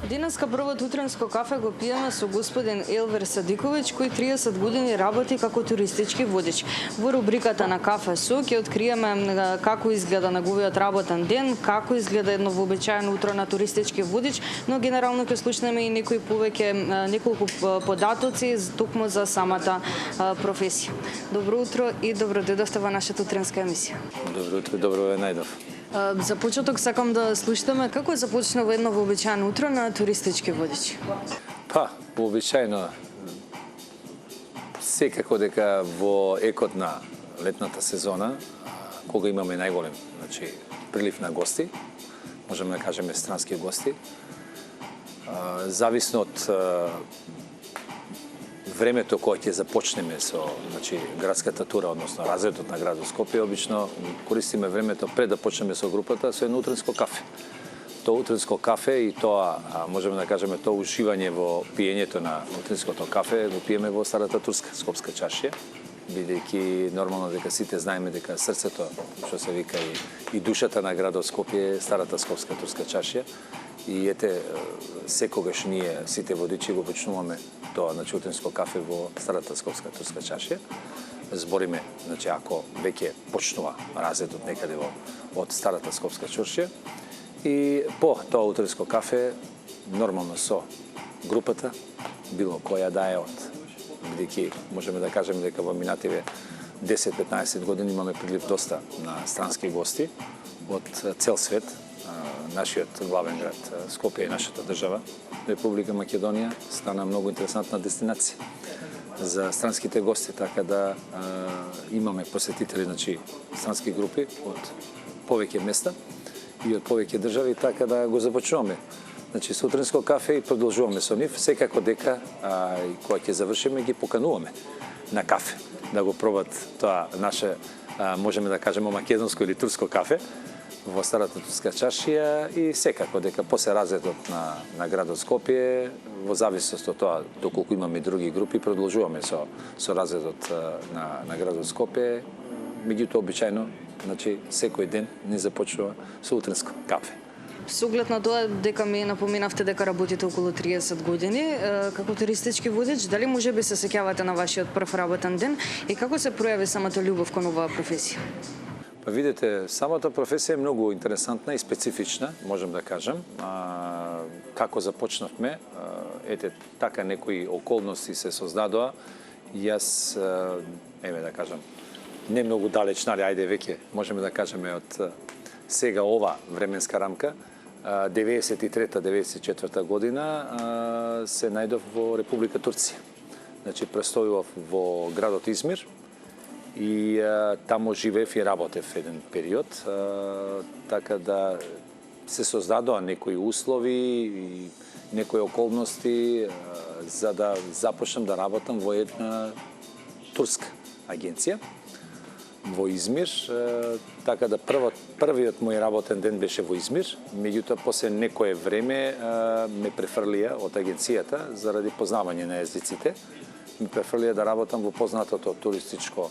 Денеска првото утренско кафе го пиеме со господин Елвер Садиковиќ, кој 30 години работи како туристички водич. Во рубриката на Кафе со ќе откриеме како изгледа неговиот работен ден, како изгледа едно вообичаено утро на туристички водич, но генерално ќе слушнеме и неколку податоци токму за самата професија. Добро утро и добро дојдовте во нашата утренска емисија. Добро утро, добро ве најдов. За почеток сакам да слушнеме како започнува едно вообичаено утро на туристички водич. Вообичаено секако дека во екот на летната сезона, кога имаме најголем, прилив на гости, можеме да кажеме странски гости, зависно од времето кога ќе започнеме со градската тура, односно разредот на градот Скопје, обично користиме времето пред да почнеме со групата со едно утренско кафе. Тоа утренско кафе и тоа, можеме да кажеме, тоа уживање во пиењето на утренското кафе го пиеме во старата турска скопска чашија, бидејќи нормално дека сите знаеме дека срцето, што се вика и душата на градот Скопје е старата скопска турска чашија. И ете, секогаш ние, сите водичи, го почнуваме тоа утренско кафе во старата скопска турска чашија. Збориме, ако веќе почнува разредот некаде од старата скопска чашија. И по тоа утренско кафе, нормално со групата, било која да е бидејќи можеме да кажеме дека во минативе 10-15 години имаме прилив доста на странски гости од цел свет. Нашиот главен град Скопје и нашата држава, Република Македонија, стана многу интересантна дестинација за странските гости, така да имаме посетители, странски групи од повеќе места и од повеќе држави, така да го започнуваме. Со утренско кафе и продолжуваме со нив, секако дека и кога ќе завршиме ги покануваме на кафе, да го пробат тоа наше, можеме да кажеме, македонско или турско кафе во старата турска чашија и секако дека после разредот на градот Скопје, во зависност од тоа доколку имаме други групи, продолжуваме со разредот на градот Скопје, меѓутоа обичајно, секој ден не започнува со утренско кафе. Со оглед на тоа дека ми напоменавте дека работите околу 30 години како туристички водич, дали можеби се сеќавате на вашиот прв работен ден и како се пројави самата љубов кон оваа професија? Видите, самата професија е многу интересантна и специфична, можем да кажем. Како започнавме, ете, така некои околности се создадоа. Јас, да кажам, не многу далеч, ајде веќе, можеме да кажеме од сега ова временска рамка, 93-94 година се најдов во Република Турција. Престојував во градот Измир, и тамо живеев и работев еден период, така да се создадоа некои услови и некои околности за да започнам да работам во една турска агенција во Измир, така да првиот мој работен ден беше во Измир, меѓутоа после некое време ме префрлија од агенцијата заради познавање на езиците, ме префрлија да работам во познатото туристичко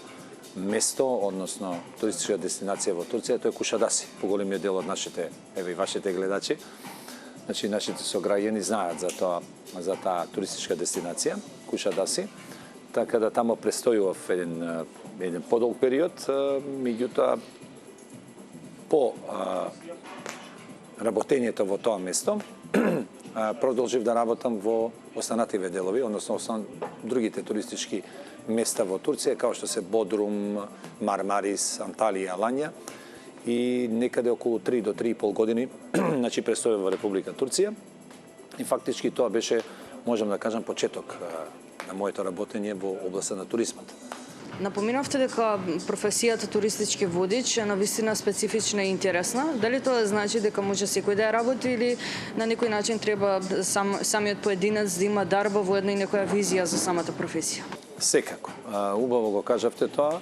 место, односно туристичка дестинација во Турција, тоа е Кушадаси. Поголемиот дел од нашите, и вашите гледачи, нашите сограѓани знаат за таа туристичка дестинација, Кушадаси. Така да тамо престојував еден подолг период, меѓутоа по работењето во тоа место продолжив да работам во останативе делови, односно другите туристички места во Турција, како што се Бодрум, Мармарис, Анталија, Аланја, и некаде околу 3 до 3,5 години, престојав во Република Турција. И фактички тоа беше, можам да кажам, почеток на моето работење во областа на туризмот. Напоминавте дека професијата туристички водич е навистина специфична и интересна. Дали тоа значи дека може секој да ја работи или на некој начин треба самиот поединец да има дарба во една и некоја визија за самата професија? Секако. Убаво го кажавте тоа.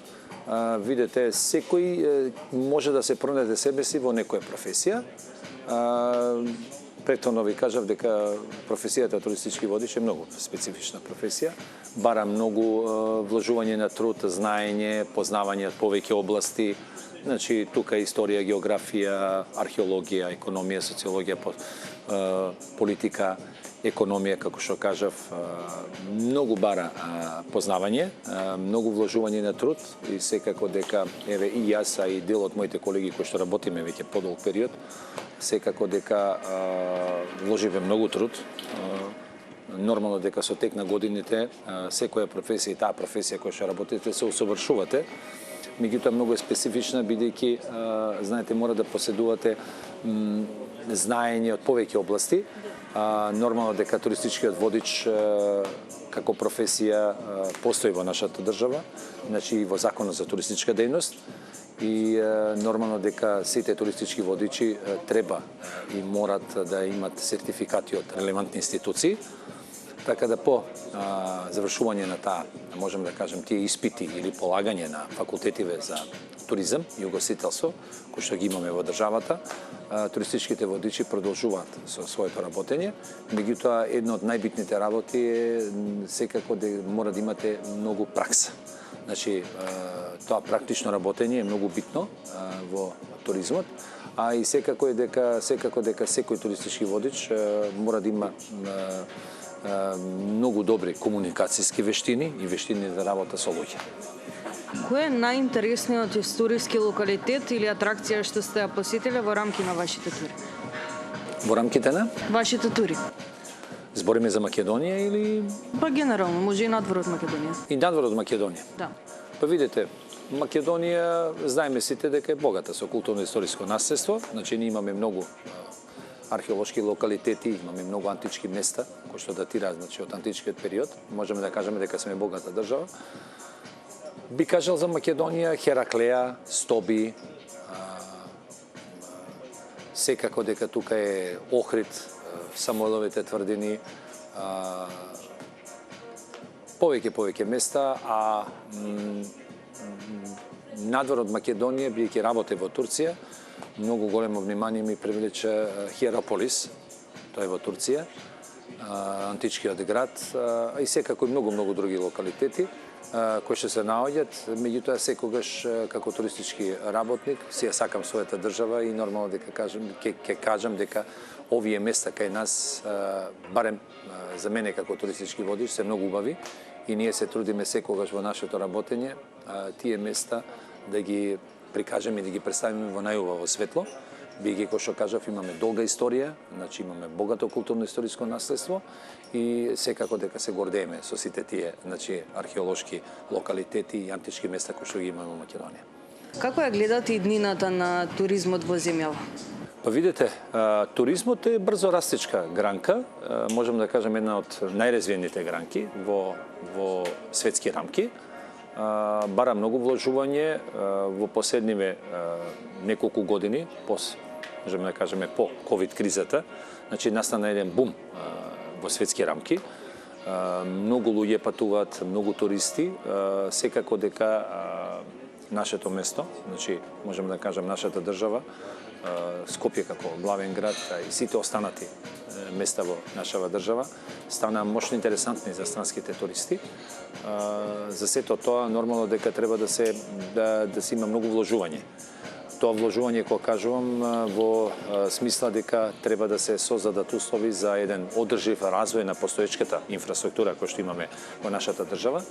Видете, секој може да се пронајде себе си во некоја професија. Претhodно ви кажав дека професијата туристички водич е многу специфична професија. Бара многу вложување на труд, знаење, познавање од повеќе области, Значи, тука историја, географија, археологија, економија, социологија, политика, економија, како што кажав, многу бара познавање, многу вложување на труд и секако дека, еве и јас, а и дел од моите колеги кои што работиме веќе подолг период, секако дека вложиве многу труд. Нормално дека со тек на годините секоја професија и таа професија која што работите се усовршувате, меѓутоа многу е специфична бидејќи знаете мора да поседувате знаење од повеќе области. Нормално дека туристичкиот водич како професија постои во нашата држава, значи и во Законот за туристичка дејност и нормално дека сите туристички водичи треба и морат да имат сертификати од релевантни институции. Така да по завршување на таа, можем да кажем, тие испити или полагање на факултетиве за туризам и угостителство, кои што ги имаме во државата, туристичките водичи продолжуваат со своето работење. Меѓутоа, една од најбитните работи е секако да мора да имате многу пракса. Значи, тоа практично работење е многу битно во туризмот, а и секако дека секој туристички водич мора да има многу добри комуникацијски вештини и вештини за работа со луѓе. Кој е најинтересниот историски локалитет или атракција што сте ја посетиле во рамки на вашите тури? Во рамките на? Вашите тури. Збориме за Македонија или? Па генерално, може и надвор од Македонија. И надвор од Македонија? Да. Па видите, Македонија, знаеме сите дека е богата со културно-историско наследство, значи ние имаме многу археолошки локалитети, имаме многу антички места кои што датираат значи од античкиот период. Можеме да кажеме дека сме богата држава. Би кажал за Македонија Хераклеа, Стоби, секако дека тука е Охрид, Самойловите тврдини, повеќе места, а надвор од Македонија, бидејќи работе во Турција, многу големо внимание ми привлече Хиераполис, тоа е во Турција, античкиот град, и секако и многу други локалитети кои што се наоѓаат, меѓутоа секогаш како туристички работник си ја сакам својата држава и нормално дека ќе кажам дека овие места кај нас, барем за мене како туристички водич, се многу убави и ние се трудиме секогаш во нашето работење тие места да ги прикажеме и да ги представиме во најубаво светло. Бидејќи, кој што кажав, имаме долга историја, значи имаме богато културно-историско наследство и секако дека се гордееме со сите тие значи археолошки локалитети и антички места кои што ги имаме во Македонија. Како ја гледате иднината на туризмот во земјава? Па видите, туризмот е брзо растечка гранка, можам да кажам една од најразвиените гранки во светски рамки. Бара многу вложување во последниве неколку години, можеме да кажеме по ковид кризата, значи настана еден бум во светски рамки. Многу луѓе патуваат, многу туристи, секако дека нашето место, значи можеме да кажем нашата држава, Скопје како главен град и сите останати места во нашава држава стана мощно интересантни за странските туристи. За сето тоа нормално дека треба да се има многу вложување. Тоа вложување, кога кажувам, во смисла дека треба да се создадат услови за еден одржив развој на постоечката инфраструктура која што имаме во нашата држава.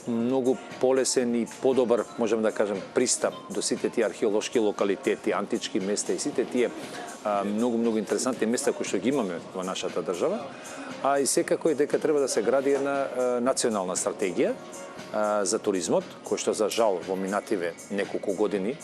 Многу полесен и подобар, можем да кажем, пристап до сите тие археолошки локалитети, антички места и сите тие многу интересантни места кои што ги имаме во нашата држава. А и секако е дека треба да се гради една национална стратегија за туризмот, кој што за жал во минативе неколку години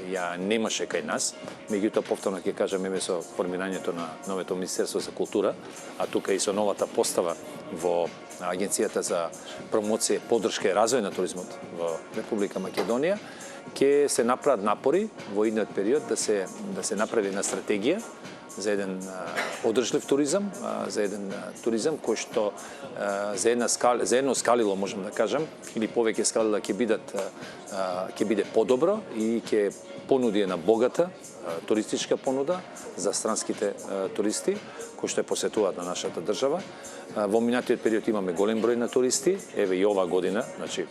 ја немаше кај нас, меѓутоа повторно ќе кажам еве со формирањето на новото Министерство за култура, а тука и со новата постава во Агенцијата за промоција, поддршка и развој на туризмот во Република Македонија, ќе се направат напори во идниот период да се направи една стратегија за еден одржлив туризам, за еден туризам кој што за едно скалило, можем да кажем, или повеќе скалила ќе биде подобро и ќе понуди една богата туристичка понуда за странските туристи кои што ја посетуваат на нашата држава. Во минатиот период имаме голем број на туристи, еве и ова година, значи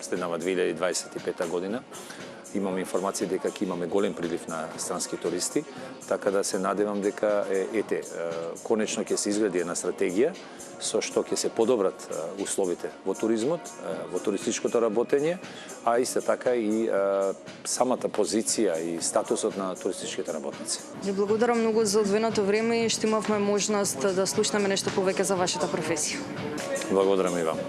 следнава 2025 година, имаме информации дека ќе имаме голем прилив на странски туристи, така да се надевам дека конечно ќе се изгради една стратегија со што ќе се подобрат условите во туризмот, во туристичкото работење, а исто така и самата позиција и статусот на туристичките работници. Ви благодарам многу за одвоеното време и што имавме можност да слушнеме нешто повеќе за вашата професија. Благодарам и вам.